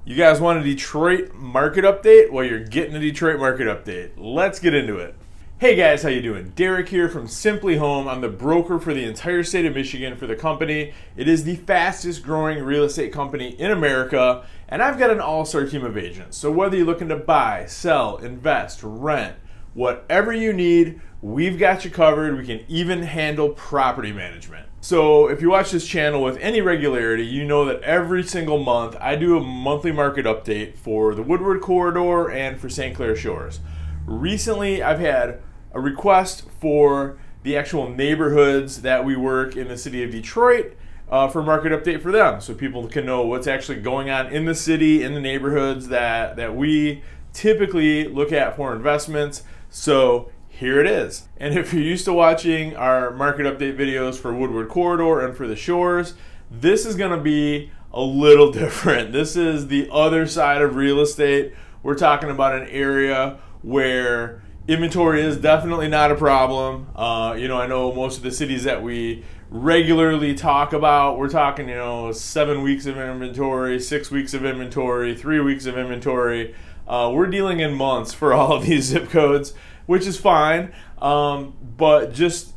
You guys want a Detroit market update? Well, you're getting a Detroit market update. Let's get into it. Hey guys, how you doing? Derek here from Simply Home. I'm the broker for the entire state of Michigan for the company. It is the fastest growing real estate company in America, and I've got an all-star team of agents. So whether you're looking to buy, sell, invest, rent, whatever you need, we've got you covered. We can even handle property management. So if you watch this channel with any regularity, you know that every single month I do a monthly market update for the Woodward Corridor and for St. Clair Shores. Recently, I've had a request for the actual neighborhoods that we work in the city of Detroit for a market update for them, so people can know what's actually going on in the city, in the neighborhoods that we typically look at for investments. So here it is. And if you're used to watching our market update videos for Woodward Corridor and for the Shores, this is going to be a little different. This is the other side of real estate. We're talking about an area where inventory is definitely not a problem. I know most of the cities that we regularly talk about, we're talking, 7 weeks of inventory, 6 weeks of inventory, 3 weeks of inventory. We're dealing in months for all of these zip codes, which is fine. But just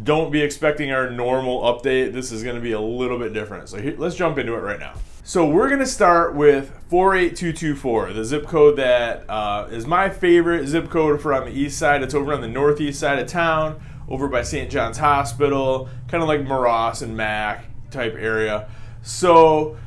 don't be expecting our normal update. This is going to be a little bit different. So let's jump into it right now. So we're going to start with 48224, the zip code that is my favorite zip code for on the east side. It's over on the northeast side of town, over by St. John's Hospital, kind of like Maross and Mac type area. So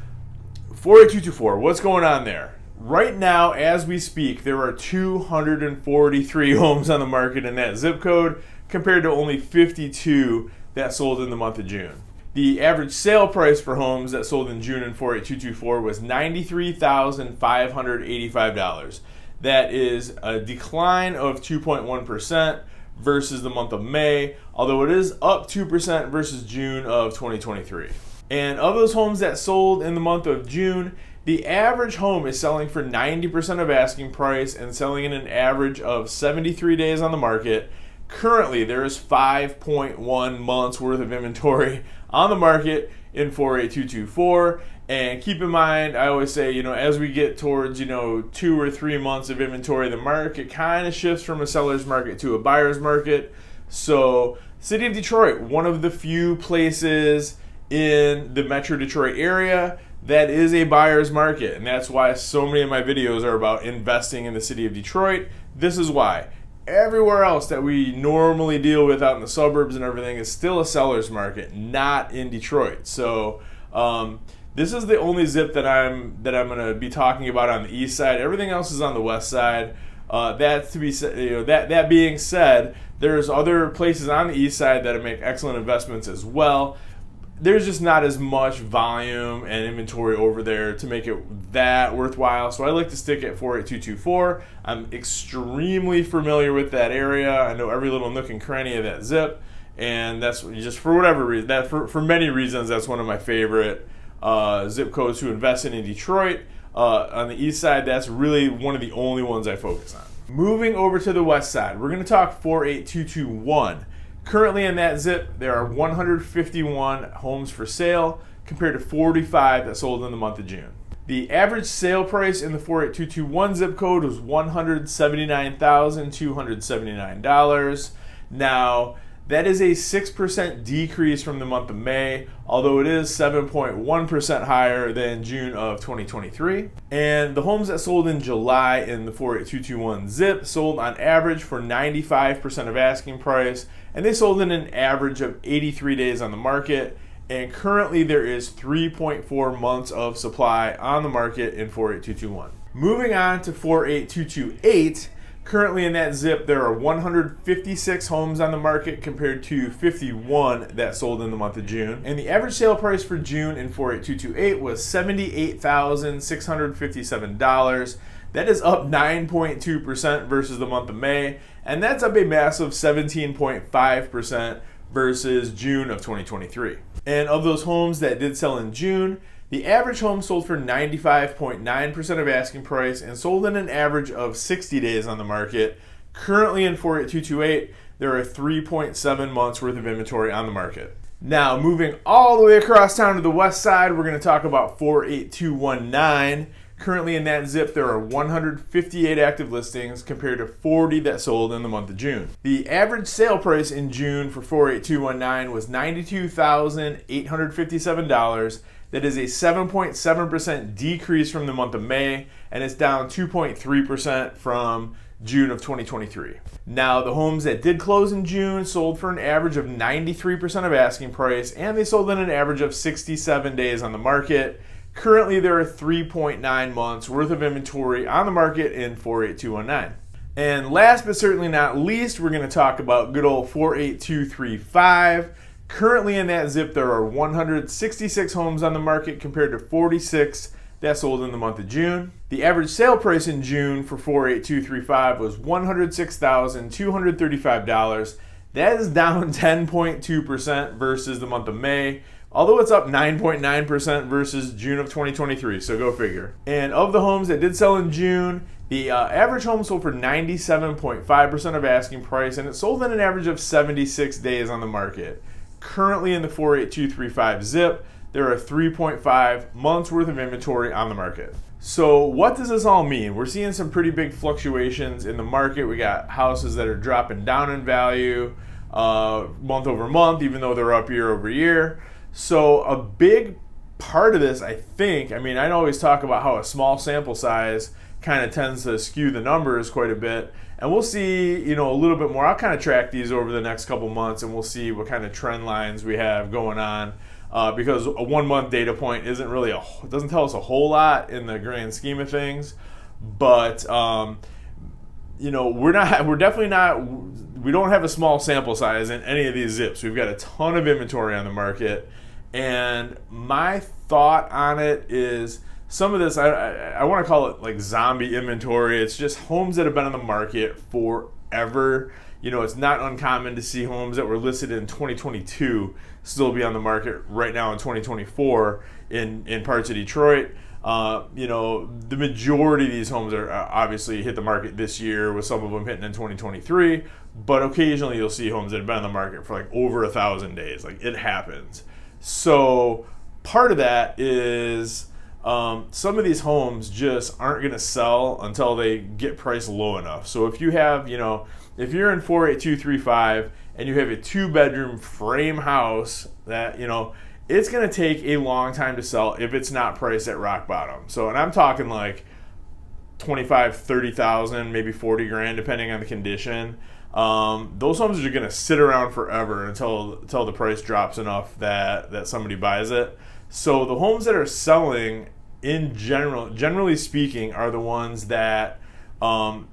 48224, what's going on there? Right now, as we speak, there are 243 homes on the market in that zip code compared to only 52 that sold in the month of June. The average sale price for homes that sold in June in 48224 was $93,585. That is a decline of 2.1% versus the month of May, although it is up 2% versus June of 2023. And of those homes that sold in the month of June, the average home is selling for 90% of asking price and selling in an average of 73 days on the market. Currently, there is 5.1 months worth of inventory on the market in 48224. And keep in mind, I always say, as we get towards, 2 or 3 months of inventory, the market kind of shifts from a seller's market to a buyer's market. So, City of Detroit, one of the few places in the Metro Detroit area that is a buyer's market. And that's why so many of my videos are about investing in the city of Detroit. This is why. Everywhere else that we normally deal with out in the suburbs and everything is still a seller's market, not in Detroit. So this is the only zip that I'm going to be talking about on the east side. Everything else is on the west side. That being said, there's other places on the east side that make excellent investments as well. There's just not as much volume and inventory over there to make it that worthwhile. So I like to stick at 48224. I'm extremely familiar with that area. I know every little nook and cranny of that zip. And that's just for whatever reason, for many reasons, that's one of my favorite zip codes to invest in Detroit. On the east side, that's really one of the only ones I focus on. Moving over to the west side, we're going to talk 48221. Currently in that zip, there are 151 homes for sale compared to 45 that sold in the month of June. The average sale price in the 48221 zip code was $179,279. Now, that is a 6% decrease from the month of May, although it is 7.1% higher than June of 2023. And the homes that sold in July in the 48221 zip sold on average for 95% of asking price, and they sold in an average of 83 days on the market. And currently there is 3.4 months of supply on the market in 48221. Moving on to 48228, currently in that zip, there are 156 homes on the market compared to 51 that sold in the month of June. And the average sale price for June in 48228 was $78,657. That is up 9.2% versus the month of May. And that's up a massive 17.5% versus June of 2023. And of those homes that did sell in June, the average home sold for 95.9% of asking price and sold in an average of 60 days on the market. Currently in 48228, there are 3.7 months worth of inventory on the market. Now, moving all the way across town to the west side, we're going to talk about 48219. Currently in that zip, there are 158 active listings compared to 40 that sold in the month of June. The average sale price in June for 48219 was $92,857. That is a 7.7% decrease from the month of May, and it's down 2.3% from June of 2023. Now, the homes that did close in June sold for an average of 93% of asking price, and they sold in an average of 67 days on the market. Currently, there are 3.9 months worth of inventory on the market in 48219. And last but certainly not least, we're going to talk about good old 48235. Currently in that zip, there are 166 homes on the market compared to 46 that sold in the month of June. The average sale price in June for 48235 was $106,235. That is down 10.2% versus the month of May, although it's up 9.9% versus June of 2023, so go figure. And of the homes that did sell in June, the average home sold for 97.5% of asking price, and it sold in an average of 76 days on the market. Currently in the 48235 zip, there are 3.5 months worth of inventory on the market. So what does this all mean? We're seeing some pretty big fluctuations in the market. We got houses that are dropping down in value month over month, even though they're up year over year. So a big part of this, I think, I always talk about how a small sample size kind of tends to skew the numbers quite a bit. And we'll see, a little bit more. I'll kind of track these over the next couple months, and we'll see what kind of trend lines we have going on. Because a 1 month data point isn't really it doesn't tell us a whole lot in the grand scheme of things. But we don't have a small sample size in any of these zips. We've got a ton of inventory on the market, and my thought on it is some of this, I want to call it like zombie inventory. It's just homes that have been on the market forever. It's not uncommon to see homes that were listed in 2022 still be on the market right now in 2024 in parts of Detroit. The majority of these homes are obviously hit the market this year, with some of them hitting in 2023, but occasionally you'll see homes that have been on the market for like over 1,000 days. Like, it happens. So part of that is some of these homes just aren't going to sell until they get priced low enough. So if you have, if you're in 48235 and you have a 2-bedroom frame house that, it's going to take a long time to sell if it's not priced at rock bottom. So, and I'm talking like 25, 30,000, maybe 40 grand, depending on the condition. Those homes are going to sit around forever until the price drops enough that somebody buys it. So the homes that are selling in generally speaking, are the ones that are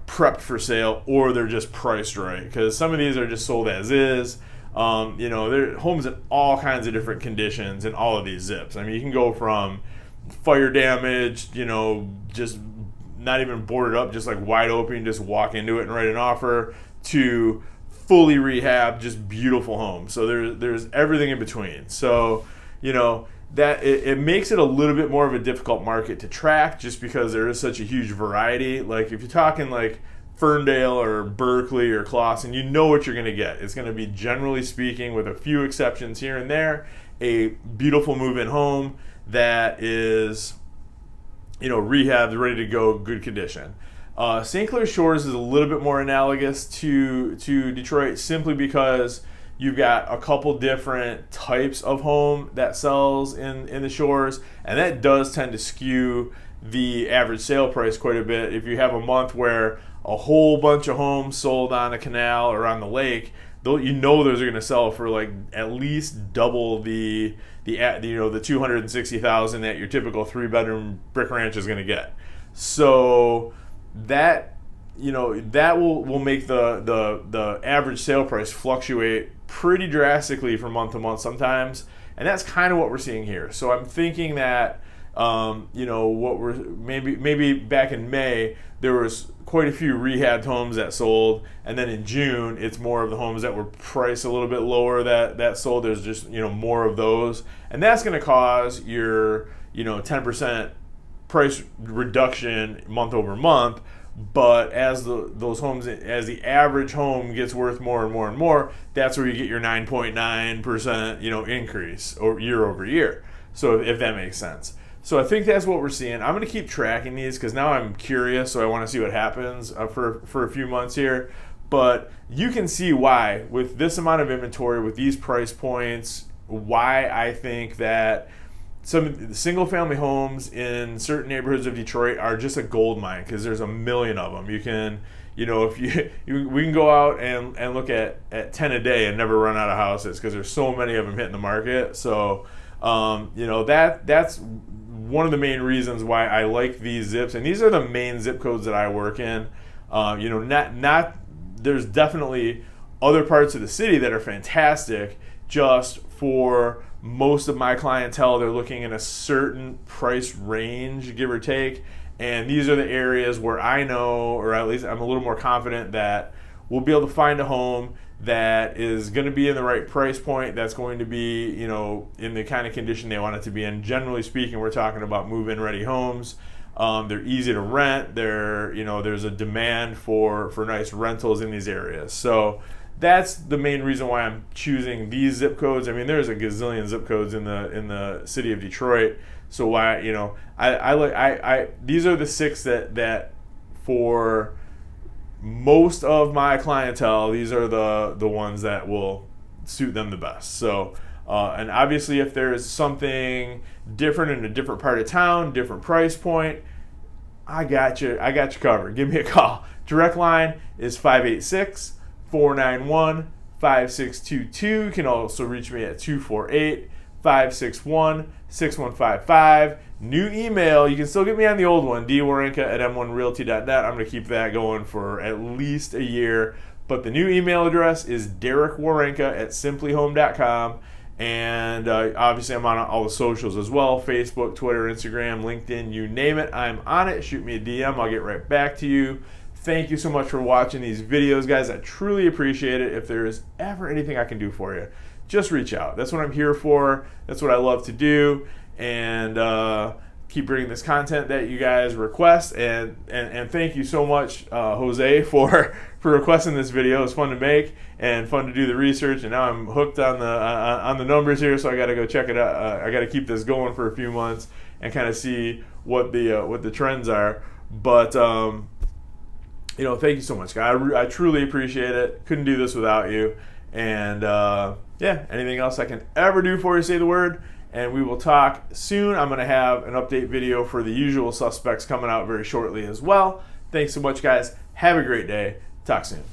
prepped for sale, or they're just priced right, because some of these are just sold as is. There are homes in all kinds of different conditions in all of these zips. You can go from fire damaged, just not even boarded up, just like wide open, just walk into it and write an offer, to fully rehabbed, just beautiful homes. So there's everything in between. So, that it makes it a little bit more of a difficult market to track, just because there is such a huge variety. Like, if you're talking like Ferndale or Berkeley or Clawson, you know what you're going to get. It's going to be, generally speaking, with a few exceptions here and there, a beautiful move-in home that is, rehabbed, ready to go, good condition. St. Clair Shores is a little bit more analogous to Detroit, simply because you've got a couple different types of home that sells in the Shores, and that does tend to skew the average sale price quite a bit. If you have a month where a whole bunch of homes sold on a canal or on the lake, those are going to sell for like at least double the 260,000 that your typical 3-bedroom brick ranch is going to get. So that will make the average sale price fluctuate pretty drastically from month to month sometimes, and that's kind of what we're seeing here. So I'm thinking that what we're maybe back in May, there was quite a few rehabbed homes that sold, and then in June it's more of the homes that were priced a little bit lower that sold. There's just more of those, and that's going to cause your 10% price reduction month over month. But as those homes, as the average home gets worth more and more and more, that's where you get your 9.9% increase year over year. So if that makes sense. So I think that's what we're seeing. I'm going to keep tracking these because now I'm curious, so I want to see what happens for a few months here. But you can see why, with this amount of inventory, with these price points, why I think that some single-family homes in certain neighborhoods of Detroit are just a gold mine, because there's a million of them. You can, if we can go out and look at 10 a day and never run out of houses, because there's so many of them hitting the market. So, that's one of the main reasons why I like these zips, and these are the main zip codes that I work in. There's definitely other parts of the city that are fantastic. Just for most of my clientele, they're looking in a certain price range, give or take. And these are the areas where I know, or at least I'm a little more confident, that we'll be able to find a home that is going to be in the right price point, that's going to be, in the kind of condition they want it to be in. Generally speaking, we're talking about move-in ready homes. They're easy to rent. There's a demand for nice rentals in these areas. So that's the main reason why I'm choosing these zip codes. I mean, there's a gazillion zip codes in the city of Detroit. So why, these are the 6 that for most of my clientele, these are the ones that will suit them the best. So, and obviously if there's something different in a different part of town, different price point, I got you covered. Give me a call. Direct line is 586-491-5622. You can also reach me at 248-561-6155. New email, you can still get me on the old one, Werenka@m1realty.net. I'm going to keep that going for at least a year. But the new email address is DerekWerenka@simplyhome.com. And obviously I'm on all the socials as well, Facebook, Twitter, Instagram, LinkedIn, you name it, I'm on it. Shoot me a DM, I'll get right back to you. Thank you so much for watching these videos, guys. I truly appreciate it. If there is ever anything I can do for you, just reach out. That's what I'm here for. That's what I love to do. And keep bringing this content that you guys request. And thank you so much, Jose, for requesting this video. It was fun to make and fun to do the research. And now I'm hooked on the numbers here, so I got to go check it out. I got to keep this going for a few months and kind of see what the trends are. But thank you so much, guys. I truly appreciate it. Couldn't do this without you. And anything else I can ever do for you, say the word. And we will talk soon. I'm going to have an update video for the usual suspects coming out very shortly as well. Thanks so much, guys. Have a great day. Talk soon.